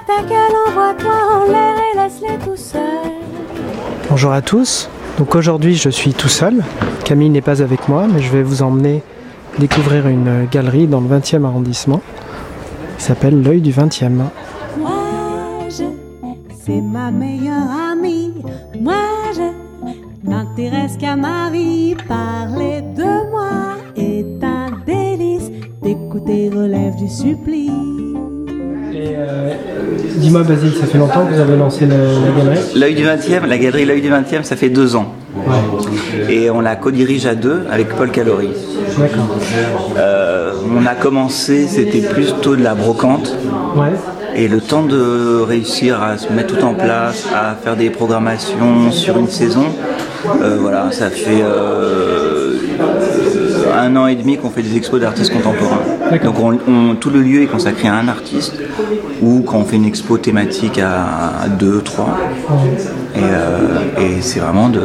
ta gueule, envoie-toi en l'air et laisse-les tout seuls. Bonjour à tous, donc aujourd'hui je suis tout seul, Camille n'est pas avec moi, mais je vais vous emmener découvrir une galerie dans le 20e arrondissement qui s'appelle l'œil du 20e. Moi c'est ma meilleure amie, moi je n'intéresse qu'à ma vie, parler de moi est un délice, t'écouter relève du supplice. Et dis-moi Basile, ça fait longtemps que vous avez lancé la galerie? L'œil du 20e, la galerie L'œil du 20e, ça fait 2 ans. Ouais. Et on la co-dirige à 2 avec Paul Calori. D'accord. On a commencé, c'était plutôt de la brocante. Ouais. Et le temps de réussir à se mettre tout en place, à faire des programmations sur une saison, voilà, ça fait 1 an et demi qu'on fait des expos d'artistes contemporains. Donc tout le lieu est consacré à un artiste, ou quand on fait une expo thématique à 2, 3. Et c'est vraiment de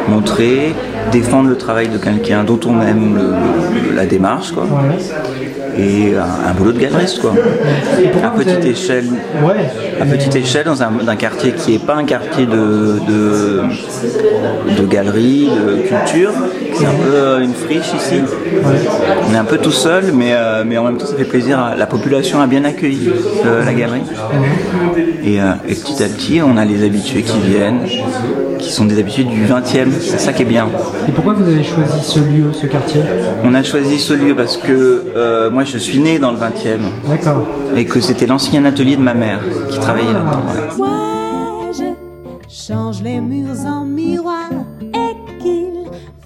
montrer, défendre le travail de quelqu'un dont on aime la démarche, quoi. Et un boulot de galeriste, quoi. À petite échelle, dans un quartier qui n'est pas un quartier de galerie, de culture. C'est un peu une friche ici. On est un peu tout seul, mais en même temps ça fait plaisir. La population a bien accueilli la galerie. Et petit à petit, on a les habitués qui viennent, qui sont des habitués du 20e. C'est ça qui est bien. Et pourquoi vous avez choisi ce lieu, ce quartier? On a choisi ce lieu parce que moi je suis né dans le 20e. D'accord. Et que c'était l'ancien atelier de ma mère qui travaillait là-dedans. Moi je change les murs en miroir et qu'il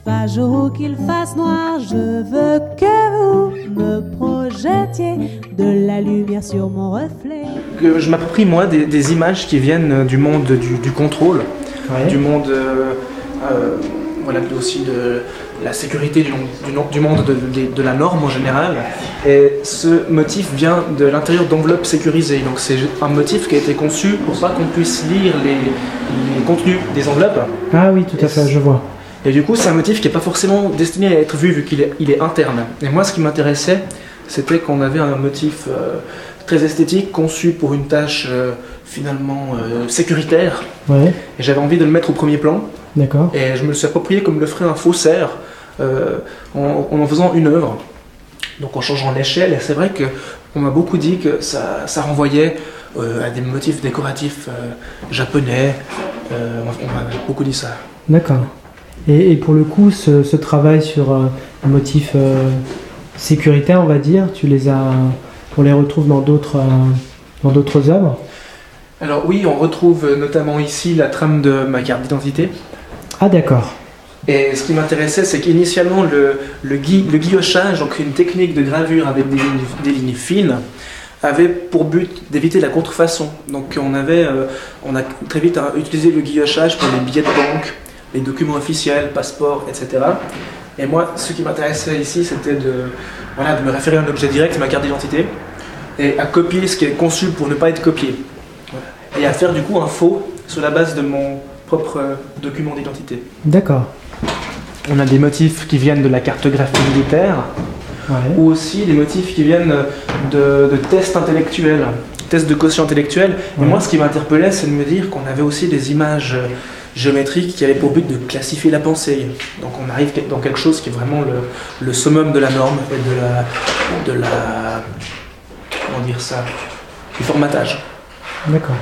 fasse jour ou qu'il fasse noir, je veux que vous me projetiez de la lumière sur mon reflet. Je m'approprie moi des images qui viennent du monde du contrôle, du monde voilà, aussi de la sécurité, du monde de la norme en général. Et ce motif vient de l'intérieur d'enveloppes sécurisées. Donc c'est un motif qui a été conçu pour pas qu'on puisse lire les contenus des enveloppes. Ah oui, tout à fait, je vois. Et du coup, c'est un motif qui n'est pas forcément destiné à être vu qu'il est interne. Et moi, ce qui m'intéressait, c'était qu'on avait un motif très esthétique, conçu pour une tâche finalement sécuritaire. Ouais. Et j'avais envie de le mettre au premier plan. D'accord. Et je me le suis approprié comme le ferait un faussaire en faisant une œuvre. Donc en changeant l'échelle. Et c'est vrai qu'on m'a beaucoup dit que ça renvoyait à des motifs décoratifs japonais. On m'a beaucoup dit ça. D'accord. Et pour le coup, ce travail sur un motif sécuritaire, on va dire, on les retrouve dans d'autres œuvres? Alors oui, on retrouve notamment ici la trame de ma carte d'identité. Ah d'accord. Et ce qui m'intéressait, c'est qu'initialement le guillochage, donc une technique de gravure avec des lignes fines, avait pour but d'éviter la contrefaçon. Donc on a très vite utilisé le guillochage pour les billets de banque, les documents officiels, passeports, etc. Et moi, ce qui m'intéressait ici, c'était de me référer à un objet direct, ma carte d'identité, et à copier ce qui est conçu pour ne pas être copié. Et à faire du coup un faux sur la base de mon propre document d'identité. D'accord. On a des motifs qui viennent de la cartographie militaire, ou aussi des motifs qui viennent de tests intellectuels, tests de quotient intellectuel. Et moi, ce qui m'interpellait, c'est de me dire qu'on avait aussi des images géométriques qui avaient pour but de classifier la pensée. Donc on arrive dans quelque chose qui est vraiment le summum de la norme et de la comment dire ça, du formatage. D'accord.